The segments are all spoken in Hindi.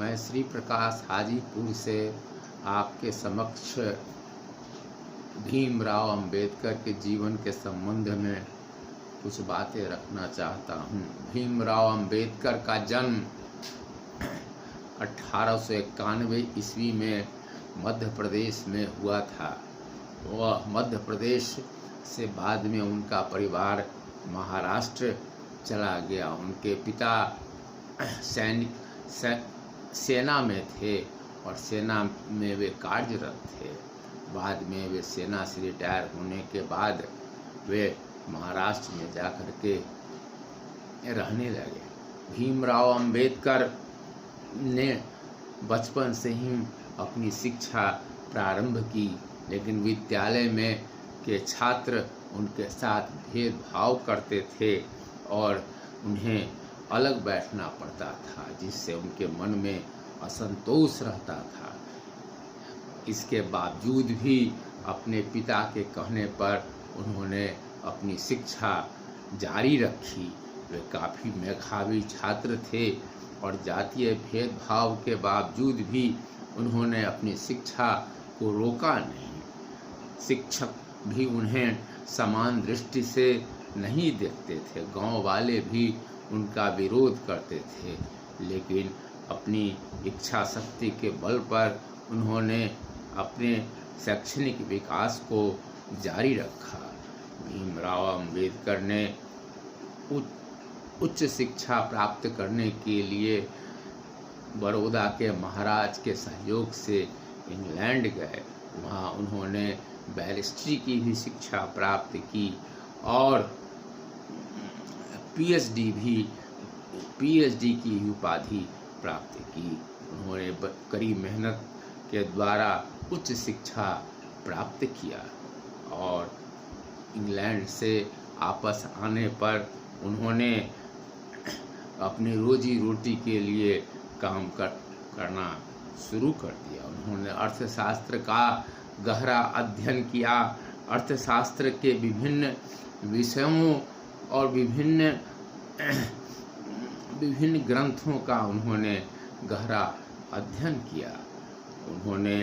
मैं श्री प्रकाश हाजीपुर से आपके समक्ष भीमराव अंबेडकर के जीवन के संबंध में कुछ बातें रखना चाहता हूँ। भीमराव अंबेडकर का जन्म 1891 ईस्वी में मध्य प्रदेश में हुआ था। वह मध्य प्रदेश से बाद में उनका परिवार महाराष्ट्र चला गया। उनके पिता सेना में थे और सेना में वे कार्यरत थे। बाद में वे सेना से रिटायर होने के बाद वे महाराष्ट्र में जाकर के रहने लगे। भीमराव अंबेडकर ने बचपन से ही अपनी शिक्षा प्रारंभ की, लेकिन विद्यालय में के छात्र उनके साथ भेदभाव करते थे और उन्हें अलग बैठना पड़ता था, जिससे उनके मन में असंतोष रहता था। इसके बावजूद भी अपने पिता के कहने पर उन्होंने अपनी शिक्षा जारी रखी। वे काफ़ी मेधावी छात्र थे और जातीय भेदभाव के बावजूद भी उन्होंने अपनी शिक्षा को रोका नहीं। शिक्षक भी उन्हें समान दृष्टि से नहीं देखते थे। गांव वाले भी उनका विरोध करते थे, लेकिन अपनी इच्छा शक्ति के बल पर उन्होंने अपने शैक्षणिक विकास को जारी रखा। भीमराव अंबेडकर ने उच्च शिक्षा प्राप्त करने के लिए बड़ौदा के महाराज के सहयोग से इंग्लैंड गए। वहाँ उन्होंने बैरिस्ट्री की भी शिक्षा प्राप्त की और पीएचडी की उपाधि प्राप्त की। उन्होंने कड़ी मेहनत के द्वारा उच्च शिक्षा प्राप्त किया और इंग्लैंड से वापस आने पर उन्होंने अपनी रोजी रोटी के लिए काम करना शुरू कर दिया। उन्होंने अर्थशास्त्र का गहरा अध्ययन किया। अर्थशास्त्र के विभिन्न विषयों और विभिन्न ग्रंथों का उन्होंने गहरा अध्ययन किया। उन्होंने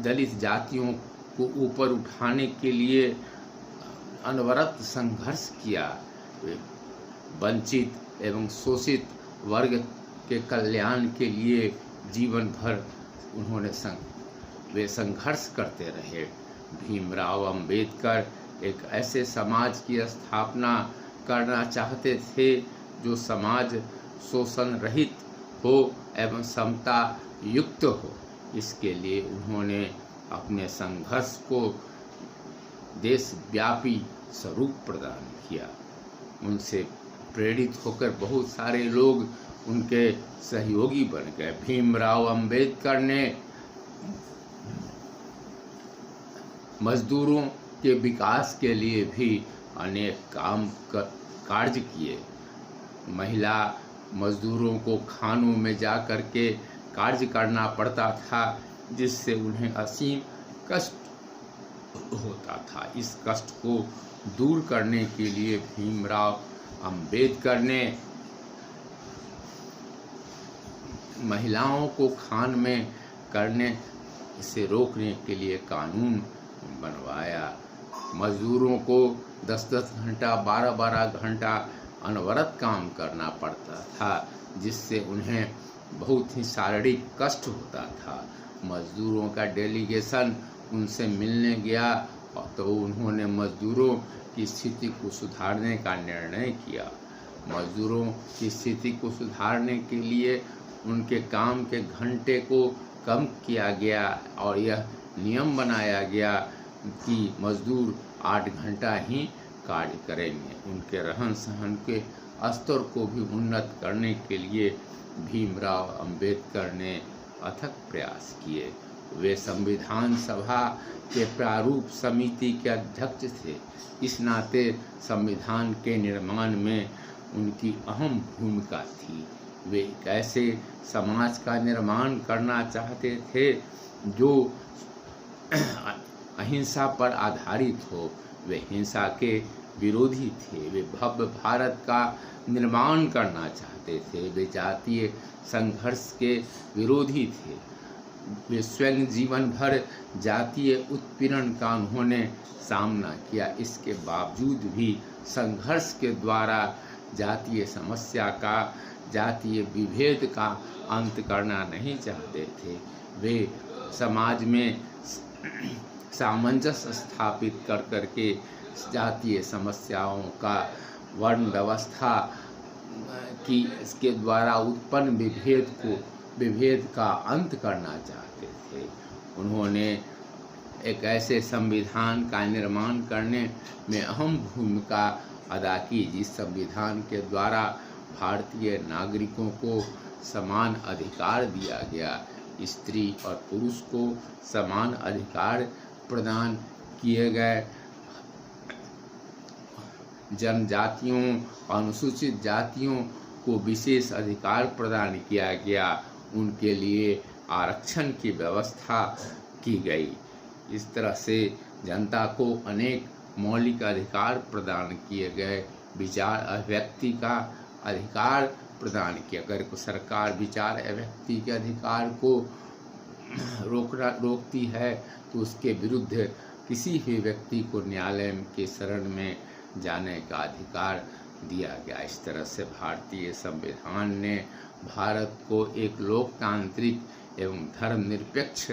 दलित जातियों को ऊपर उठाने के लिए अनवरत संघर्ष किया। वंचित एवं शोषित वर्ग के कल्याण के लिए जीवन भर वे संघर्ष करते रहे। भीमराव अंबेडकर एक ऐसे समाज की स्थापना करना चाहते थे जो समाज शोषण रहित हो एवं समता युक्त हो। इसके लिए उन्होंने अपने संघर्ष को देशव्यापी स्वरूप प्रदान किया। उनसे प्रेरित होकर बहुत सारे लोग उनके सहयोगी बन गए। भीमराव अंबेडकर ने मजदूरों के विकास के लिए भी अनेक कार्य किए। महिला मजदूरों को खानों में जा कर के कार्य करना पड़ता था, जिससे उन्हें असीम कष्ट होता था। इस कष्ट को दूर करने के लिए भीमराव अंबेडकर ने महिलाओं को खान में करने से रोकने के लिए कानून बनवाया। मजदूरों को 10-10 घंटा 12-12 घंटा अनवरत काम करना पड़ता था, जिससे उन्हें बहुत ही शारीरिक कष्ट होता था। मजदूरों का डेलीगेशन उनसे मिलने गया तो उन्होंने मजदूरों की स्थिति को सुधारने का निर्णय किया। मजदूरों की स्थिति को सुधारने के लिए उनके काम के घंटे को कम किया गया और यह नियम बनाया गया कि मजदूर 8 घंटा ही कार्य करेंगे। उनके रहन सहन के स्तर को भी उन्नत करने के लिए भीमराव अंबेडकर ने अथक प्रयास किए। वे संविधान सभा के प्रारूप समिति के अध्यक्ष थे। इस नाते संविधान के निर्माण में उनकी अहम भूमिका थी। वे एक ऐसे समाज का निर्माण करना चाहते थे जो अहिंसा पर आधारित हो। वे हिंसा के विरोधी थे। वे भव्य भारत का निर्माण करना चाहते थे। वे जातीय संघर्ष के विरोधी थे। वे स्वयं जीवन भर जातीय उत्पीड़न का उन्होंने सामना किया। इसके बावजूद भी संघर्ष के द्वारा जातीय समस्या का, जातीय विभेद का अंत करना नहीं चाहते थे। वे समाज में सामंजस्य स्थापित कर करके जातीय समस्याओं का, वर्ण व्यवस्था की इसके द्वारा उत्पन्न विभेद का अंत करना चाहते थे। उन्होंने एक ऐसे संविधान का निर्माण करने में अहम भूमिका अदा की जिस संविधान के द्वारा भारतीय नागरिकों को समान अधिकार दिया गया। स्त्री और पुरुष को समान अधिकार प्रदान किए गए। जनजातियों, अनुसूचित जातियों को विशेष अधिकार प्रदान किया गया। उनके लिए आरक्षण की व्यवस्था की गई। इस तरह से जनता को अनेक मौलिक अधिकार प्रदान किए गए। विचार अभिव्यक्ति का अधिकार प्रदान किया। अगर सरकार विचार अभिव्यक्ति के अधिकार को रोकती है तो उसके विरुद्ध किसी भी व्यक्ति को न्यायालय के शरण में जाने का अधिकार दिया गया। इस तरह से भारतीय संविधान ने भारत को एक लोकतांत्रिक एवं धर्मनिरपेक्ष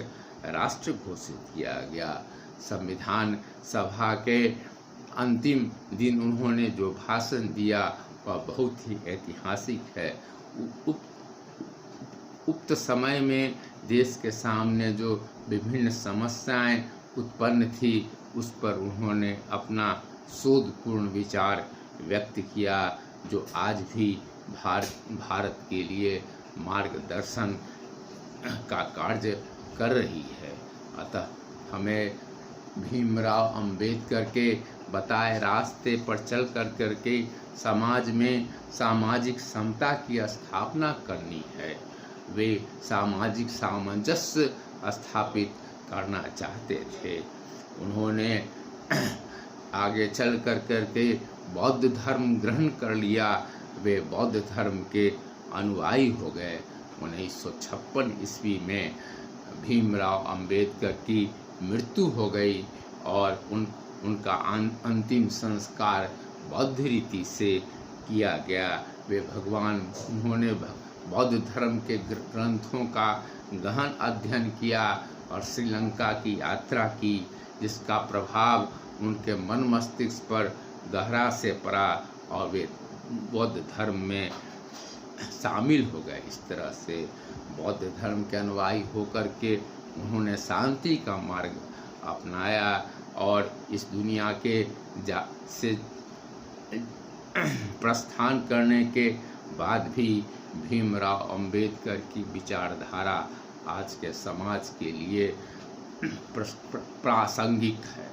राष्ट्र घोषित किया गया। संविधान सभा के अंतिम दिन उन्होंने जो भाषण दिया वह बहुत ही ऐतिहासिक है। उक्त समय में देश के सामने जो विभिन्न समस्याएं उत्पन्न थी उस पर उन्होंने अपना शोधपूर्ण विचार व्यक्त किया, जो आज भी भारत के लिए मार्गदर्शन का कार्य कर रही है। अतः हमें भीमराव अंबेडकर के बताए रास्ते पर चल करके समाज में सामाजिक समता की स्थापना करनी है। वे सामाजिक सामंजस्य स्थापित करना चाहते थे। उन्होंने आगे चल करके बौद्ध धर्म ग्रहण कर लिया। वे बौद्ध धर्म के अनुयायी हो गए। 1956 ईस्वी में भीमराव अंबेडकर की मृत्यु हो गई और उनका अंतिम संस्कार बौद्ध रीति से किया गया। उन्होंने बौद्ध धर्म के ग्रंथों का गहन अध्ययन किया और श्रीलंका की यात्रा की, जिसका प्रभाव उनके मन मस्तिष्क पर गहरा से पड़ा और वे बौद्ध धर्म में शामिल हो गए। इस तरह से बौद्ध धर्म के अनुयायी होकर के उन्होंने शांति का मार्ग अपनाया और इस दुनिया के से प्रस्थान करने के बाद भी भीमराव अंबेडकर की विचारधारा आज के समाज के लिए प्रासंगिक है।